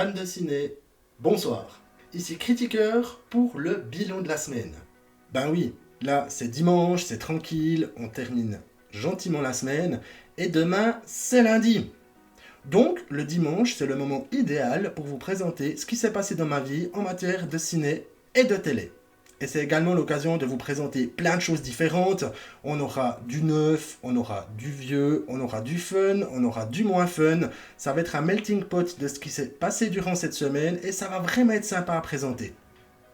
Fans de ciné, bonsoir. Ici Critiqueur pour le bilan de la semaine. Ben oui, là c'est dimanche, c'est tranquille, on termine gentiment la semaine, et demain c'est lundi. Donc le dimanche c'est le moment idéal pour vous présenter ce qui s'est passé dans ma vie en matière de ciné et de télé. Et c'est également l'occasion de vous présenter plein de choses différentes. On aura du neuf, on aura du vieux, on aura du fun, on aura du moins fun. Ça va être un melting pot de ce qui s'est passé durant cette semaine et ça va vraiment être sympa à présenter.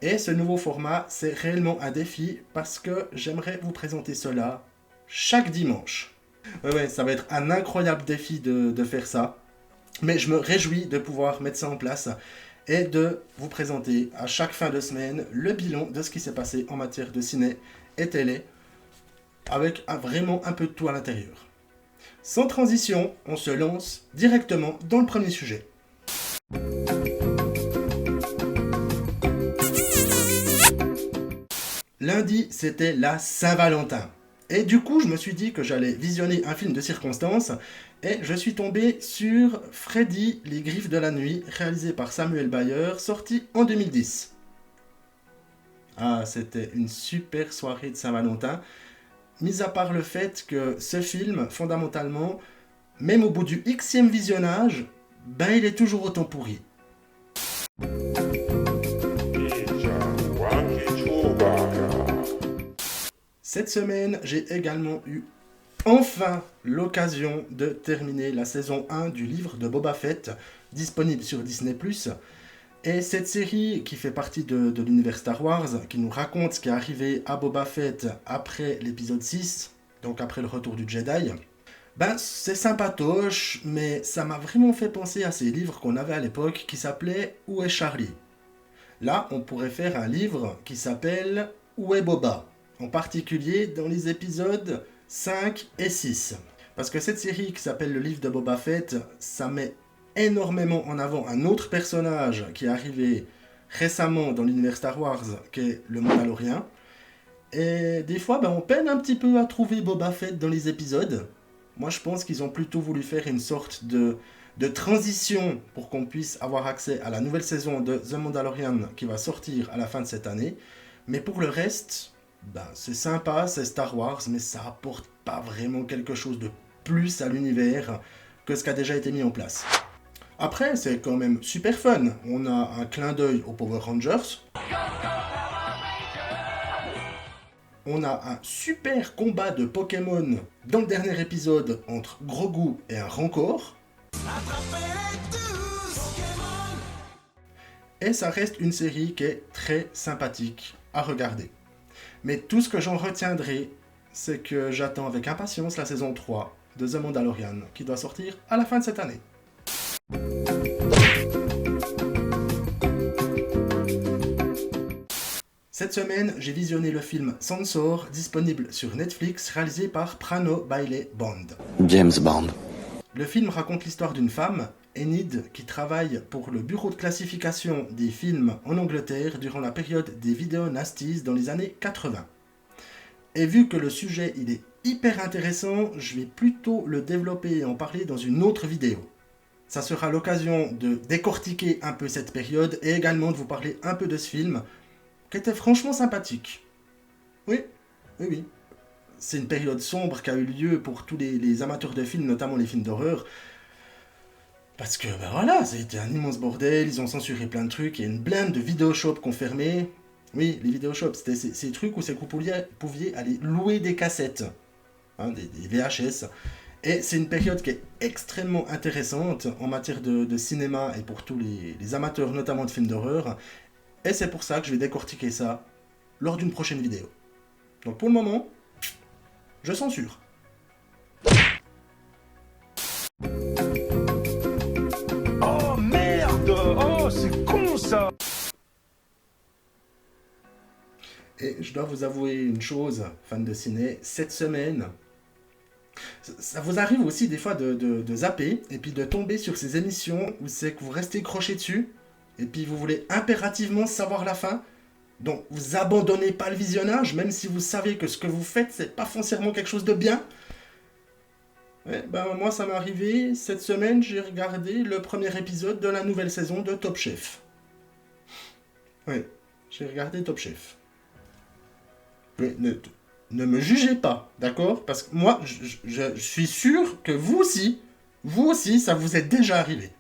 Et ce nouveau format, c'est réellement un défi parce que j'aimerais vous présenter cela chaque dimanche. Ouais, ça va être un incroyable défi de faire ça. Mais je me réjouis de pouvoir mettre ça en place et de vous présenter à chaque fin de semaine le bilan de ce qui s'est passé en matière de ciné et télé, avec vraiment un peu de tout à l'intérieur. Sans transition, on se lance directement dans le premier sujet. Lundi, c'était la Saint-Valentin. Et du coup, je me suis dit que j'allais visionner un film de circonstance et je suis tombé sur Freddy, les griffes de la nuit, réalisé par Samuel Bayer, sorti en 2010. Ah, c'était une super soirée de Saint-Valentin, mis à part le fait que ce film, fondamentalement, même au bout du Xème visionnage, ben il est toujours autant pourri. Cette semaine, j'ai également eu enfin l'occasion de terminer la saison 1 du livre de Boba Fett, disponible sur Disney+. Et cette série, qui fait partie de l'univers Star Wars, qui nous raconte ce qui est arrivé à Boba Fett après l'épisode 6, donc après le retour du Jedi, ben c'est sympatoche, mais ça m'a vraiment fait penser à ces livres qu'on avait à l'époque qui s'appelaient « Où est Charlie ?» Là, on pourrait faire un livre qui s'appelle « Où est Boba ?» en particulier dans les épisodes 5 et 6. Parce que cette série qui s'appelle le livre de Boba Fett, ça met énormément en avant un autre personnage qui est arrivé récemment dans l'univers Star Wars, qui est le Mandalorien. Et des fois, on peine un petit peu à trouver Boba Fett dans les épisodes. Moi, je pense qu'ils ont plutôt voulu faire une sorte de transition pour qu'on puisse avoir accès à la nouvelle saison de The Mandalorian qui va sortir à la fin de cette année. Mais pour le reste, c'est sympa, c'est Star Wars, mais ça apporte pas vraiment quelque chose de plus à l'univers que ce qui a déjà été mis en place. Après, c'est quand même super fun. On a un clin d'œil aux Power Rangers. On a un super combat de Pokémon dans le dernier épisode entre Grogu et un Rancor. Et ça reste une série qui est très sympathique à regarder. Mais tout ce que j'en retiendrai, c'est que j'attends avec impatience la saison 3 de The Mandalorian, qui doit sortir à la fin de cette année. Cette semaine, j'ai visionné le film Sansor, disponible sur Netflix, réalisé par Prano Bailey Bond. James Bond. Le film raconte l'histoire d'une femme, Enid, qui travaille pour le bureau de classification des films en Angleterre durant la période des vidéos nasties dans les années 80. Et vu que le sujet il est hyper intéressant, je vais plutôt le développer et en parler dans une autre vidéo. Ça sera l'occasion de décortiquer un peu cette période et également de vous parler un peu de ce film, qui était franchement sympathique. Oui. C'est une période sombre qui a eu lieu pour tous les amateurs de films, notamment les films d'horreur. Parce que, voilà, ça a été un immense bordel, ils ont censuré plein de trucs, il y a une blinde de vidéoshops qu'on fermait. Oui, les vidéoshops, c'était ces trucs où vous pouviez aller louer des cassettes, des VHS. Et c'est une période qui est extrêmement intéressante en matière de cinéma et pour tous les amateurs, notamment de films d'horreur. Et c'est pour ça que je vais décortiquer ça lors d'une prochaine vidéo. Donc pour le moment, je censure. Oh merde! Oh, c'est con ça! Et je dois vous avouer une chose, fans de ciné, cette semaine, ça vous arrive aussi des fois de zapper et puis de tomber sur ces émissions où c'est que vous restez croché dessus et puis vous voulez impérativement savoir la fin. Donc vous abandonnez pas le visionnage, même si vous savez que ce que vous faites, c'est pas foncièrement quelque chose de bien. Ouais, ben, moi, ça m'est arrivé, cette semaine, j'ai regardé le premier épisode de la nouvelle saison de Top Chef. Oui, j'ai regardé Top Chef. Mais ne me jugez pas, d'accord? Parce que moi, je suis sûr que vous aussi, ça vous est déjà arrivé.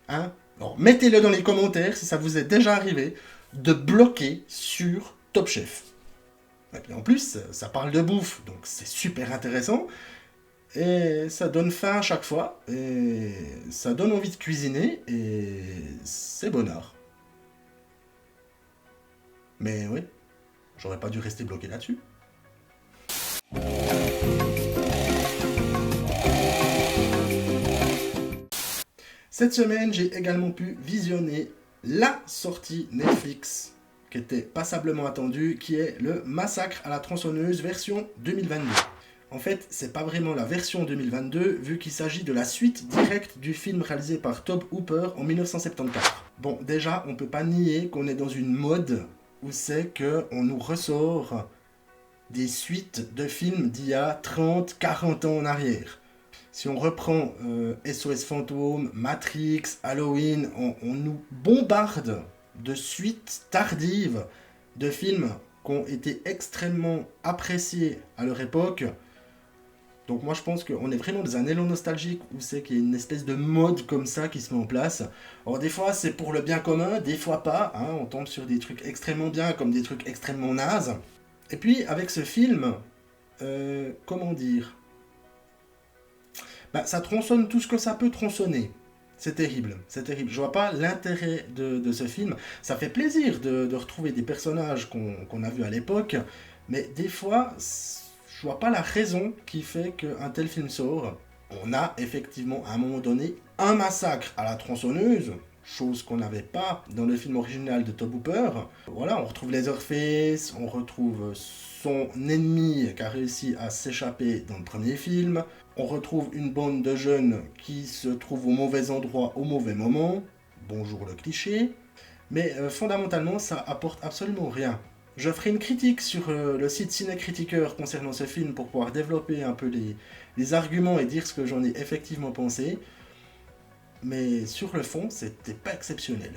Hein? Alors, mettez-le dans les commentaires si ça vous est déjà arrivé de bloquer sur Top Chef. Et puis en plus, ça parle de bouffe, donc c'est super intéressant. Et ça donne faim à chaque fois. Et ça donne envie de cuisiner. Et c'est bonheur. Mais oui, j'aurais pas dû rester bloqué là-dessus. Cette semaine, j'ai également pu visionner la sortie Netflix qui était passablement attendue, qui est le Massacre à la tronçonneuse version 2022. En fait, c'est pas vraiment la version 2022, vu qu'il s'agit de la suite directe du film réalisé par Tobe Hooper en 1974. Bon, déjà, on peut pas nier qu'on est dans une mode où c'est qu'on nous ressort des suites de films d'il y a 30, 40 ans en arrière. Si on reprend SOS Fantôme, Matrix, Halloween, on nous bombarde de suites tardives de films qui ont été extrêmement appréciés à leur époque. Donc moi je pense qu'on est vraiment dans un élan nostalgique où c'est qu'il y a une espèce de mode comme ça qui se met en place. Alors des fois c'est pour le bien commun, des fois pas. Hein, on tombe sur des trucs extrêmement bien comme des trucs extrêmement nazes. Et puis avec ce film, comment dire, bah, ça tronçonne tout ce que ça peut tronçonner. C'est terrible, c'est terrible. Je vois pas l'intérêt de ce film. Ça fait plaisir de retrouver des personnages qu'on a vus à l'époque, mais des fois, je vois pas la raison qui fait qu'un tel film sort. On a effectivement à un moment donné un massacre à la tronçonneuse, chose qu'on n'avait pas dans le film original de Tobe Hooper. Voilà, on retrouve Leatherface, on retrouve son ennemi qui a réussi à s'échapper dans le premier film. On retrouve une bande de jeunes qui se trouvent au mauvais endroit au mauvais moment. Bonjour le cliché. Mais fondamentalement, ça apporte absolument rien. Je ferai une critique sur le site Cinécritiqueur concernant ce film pour pouvoir développer un peu les arguments et dire ce que j'en ai effectivement pensé. Mais sur le fond, c'était pas exceptionnel.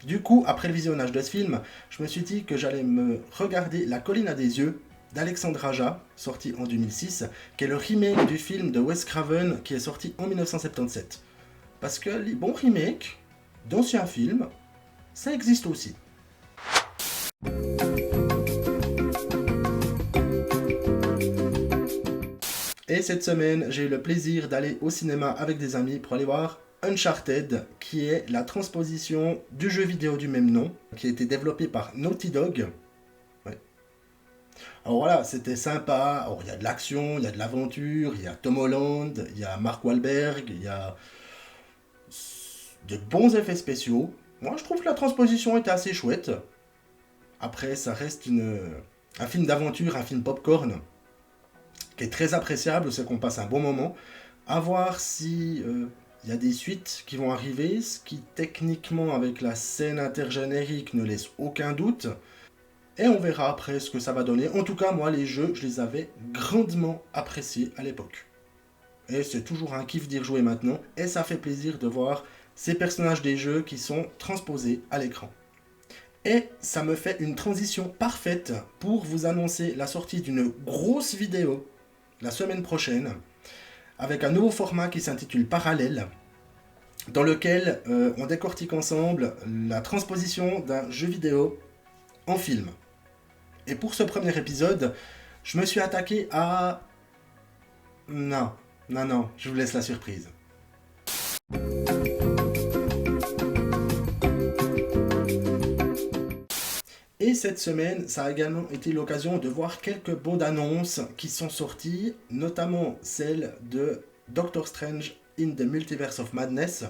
Du coup, après le visionnage de ce film, je me suis dit que j'allais me regarder La colline à des yeux d'Alexandre Aja, sorti en 2006, qui est le remake du film de Wes Craven qui est sorti en 1977. Parce que les bons remakes d'anciens films, ça existe aussi. Et cette semaine, j'ai eu le plaisir d'aller au cinéma avec des amis pour aller voir Uncharted, qui est la transposition du jeu vidéo du même nom, qui a été développé par Naughty Dog. Ouais. Alors voilà, c'était sympa. Alors, il y a de l'action, il y a de l'aventure, il y a Tom Holland, il y a Mark Wahlberg, il y a de bons effets spéciaux. Moi, je trouve que la transposition était assez chouette. Après, ça reste un film d'aventure, un film popcorn, qui est très appréciable, c'est qu'on passe un bon moment. À voir si il y a des suites qui vont arriver, ce qui techniquement avec la scène intergénérique ne laisse aucun doute. Et on verra après ce que ça va donner. En tout cas, moi, les jeux, je les avais grandement appréciés à l'époque. Et c'est toujours un kiff d'y rejouer maintenant. Et ça fait plaisir de voir ces personnages des jeux qui sont transposés à l'écran. Et ça me fait une transition parfaite pour vous annoncer la sortie d'une grosse vidéo la semaine prochaine avec un nouveau format qui s'intitule Parallèle, dans lequel on décortique ensemble la transposition d'un jeu vidéo en film. Et pour ce premier épisode, je me suis attaqué à... Non, je vous laisse la surprise. Et cette semaine, ça a également été l'occasion de voir quelques bandes annonces qui sont sorties, notamment celle de Doctor Strange in the Multiverse of Madness,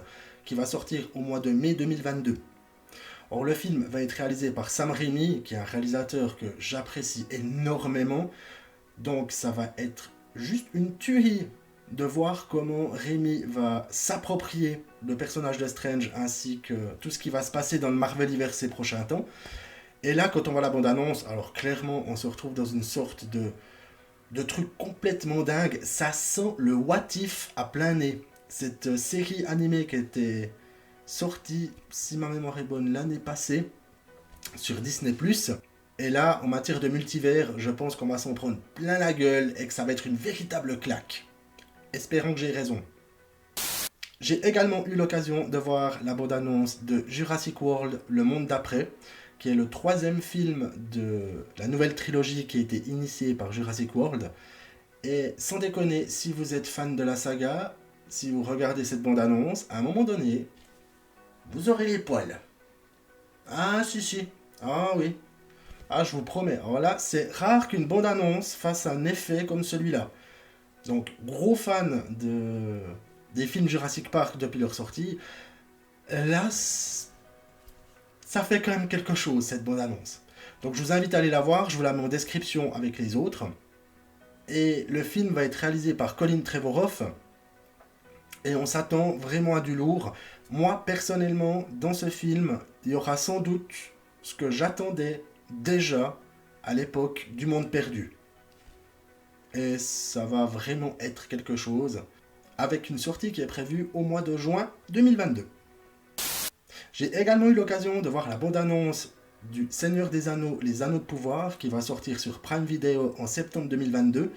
qui va sortir au mois de mai 2022. Or, le film va être réalisé par Sam Raimi, qui est un réalisateur que j'apprécie énormément. Donc ça va être juste une tuerie de voir comment Raimi va s'approprier le personnage de Strange ainsi que tout ce qui va se passer dans le Marveliverse ces prochains temps. Et là, quand on voit la bande-annonce, alors clairement, on se retrouve dans une sorte de trucs complètement dingues. Ça sent le what if à plein nez. Cette série animée qui était sortie, si ma mémoire est bonne, l'année passée sur Disney+. Et là, en matière de multivers, je pense qu'on va s'en prendre plein la gueule et que ça va être une véritable claque. Espérons que j'ai raison. J'ai également eu l'occasion de voir la bande-annonce de Jurassic World, Le Monde d'après, qui est le 3e film de la nouvelle trilogie qui a été initiée par Jurassic World. Et sans déconner, si vous êtes fan de la saga, si vous regardez cette bande-annonce, à un moment donné, vous aurez les poils. Ah si. Ah oui. Ah, je vous promets. Alors là, c'est rare qu'une bande-annonce fasse un effet comme celui-là. Donc, gros fan des films Jurassic Park depuis leur sortie, là, ça fait quand même quelque chose, cette bande-annonce. Donc, je vous invite à aller la voir. Je vous la mets en description avec les autres. Et le film va être réalisé par Colin Trevorrow. Et on s'attend vraiment à du lourd. Moi, personnellement, dans ce film, il y aura sans doute ce que j'attendais déjà à l'époque du Monde perdu. Et ça va vraiment être quelque chose, avec une sortie qui est prévue au mois de juin 2022. J'ai également eu l'occasion de voir la bande-annonce du Seigneur des Anneaux, Les Anneaux de Pouvoir, qui va sortir sur Prime Video en septembre 2022.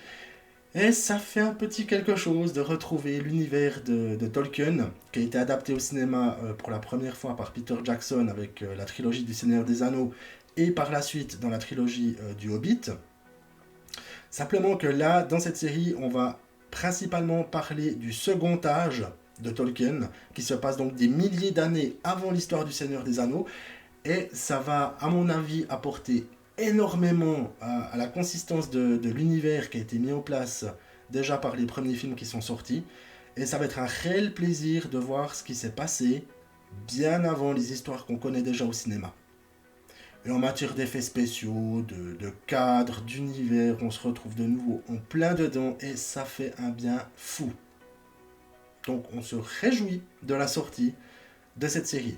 Et ça fait un petit quelque chose de retrouver l'univers de Tolkien, qui a été adapté au cinéma pour la première fois par Peter Jackson avec la trilogie du Seigneur des Anneaux, et par la suite dans la trilogie du Hobbit. Simplement que là, dans cette série, on va principalement parler du second âge de Tolkien, qui se passe donc des milliers d'années avant l'histoire du Seigneur des Anneaux, et ça va, à mon avis, apporter énormément à la consistance de l'univers qui a été mis en place déjà par les premiers films qui sont sortis, et ça va être un réel plaisir de voir ce qui s'est passé bien avant les histoires qu'on connaît déjà au cinéma. Et en matière d'effets spéciaux, de cadres, d'univers, on se retrouve de nouveau en plein dedans et ça fait un bien fou. Donc on se réjouit de la sortie de cette série.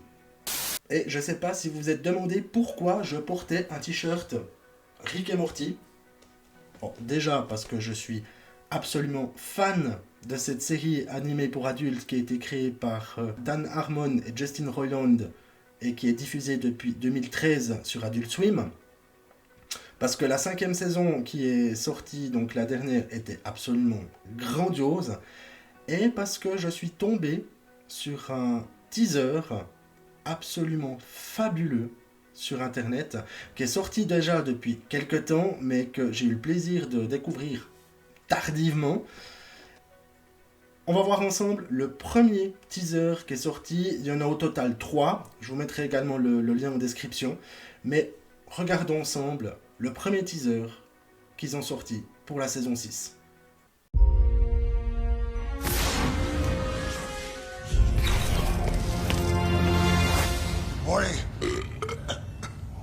Et je ne sais pas si vous vous êtes demandé pourquoi je portais un t-shirt Rick et Morty. Bon, déjà parce que je suis absolument fan de cette série animée pour adultes qui a été créée par Dan Harmon et Justin Roiland, et qui est diffusée depuis 2013 sur Adult Swim, parce que la 5e saison qui est sortie, donc la dernière, était absolument grandiose, et parce que je suis tombé sur un teaser absolument fabuleux sur internet, qui est sorti déjà depuis quelques temps, mais que j'ai eu le plaisir de découvrir tardivement. On va voir ensemble le premier teaser qui est sorti. Il y en a au total 3. Je vous mettrai également le lien en description. Mais regardons ensemble le premier teaser qu'ils ont sorti pour la saison 6. Morning.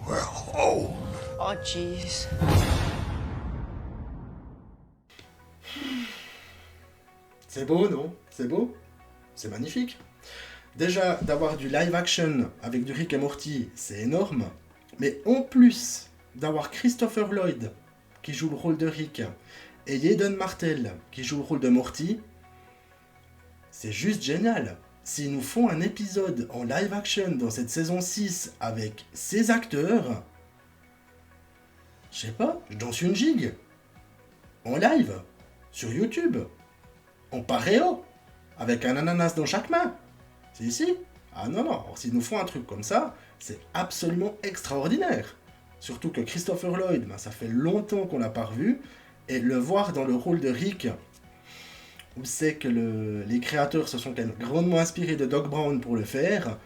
Well, oh. Oh, jeez. C'est beau, non? C'est beau? C'est magnifique. Déjà, d'avoir du live action avec du Rick et Morty, c'est énorme. Mais en plus d'avoir Christopher Lloyd qui joue le rôle de Rick et Hayden Martel qui joue le rôle de Morty, c'est juste génial. S'ils nous font un épisode en live action dans cette saison 6 avec ces acteurs, je sais pas, je danse une gigue. En live, sur YouTube, en paréo, avec un ananas dans chaque main. C'est ici? Ah non. Alors, s'ils nous font un truc comme ça, c'est absolument extraordinaire. Surtout que Christopher Lloyd, ça fait longtemps qu'on l'a pas revu, et le voir dans le rôle de Rick, où c'est que les créateurs se sont quand même grandement inspirés de Doc Brown pour le faire,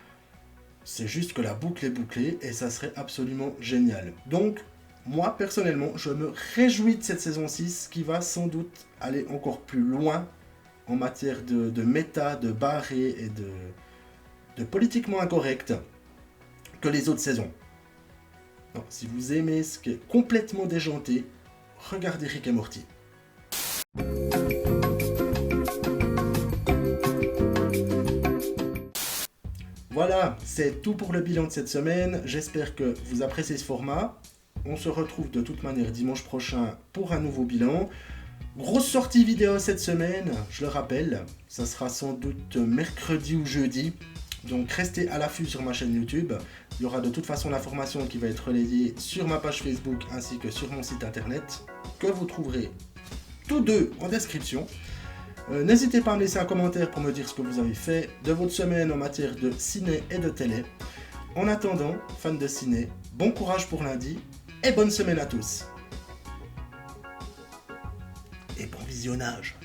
c'est juste que la boucle est bouclée, et ça serait absolument génial. Donc, moi, personnellement, je me réjouis de cette saison 6, qui va sans doute aller encore plus loin en matière de méta, de barré et de politiquement incorrect que les autres saisons. Non, si vous aimez ce qui est complètement déjanté, regardez Rick et Morty. Voilà, c'est tout pour le bilan de cette semaine. J'espère que vous appréciez ce format. On se retrouve de toute manière dimanche prochain pour un nouveau bilan. Grosse sortie vidéo cette semaine, je le rappelle, ça sera sans doute mercredi ou jeudi. Donc restez à l'affût sur ma chaîne YouTube. Il y aura de toute façon l'information qui va être relayée sur ma page Facebook ainsi que sur mon site internet, que vous trouverez tous deux en description. N'hésitez pas à me laisser un commentaire pour me dire ce que vous avez fait de votre semaine en matière de ciné et de télé. En attendant, fans de ciné, bon courage pour lundi et bonne semaine à tous. Et bon visionnage.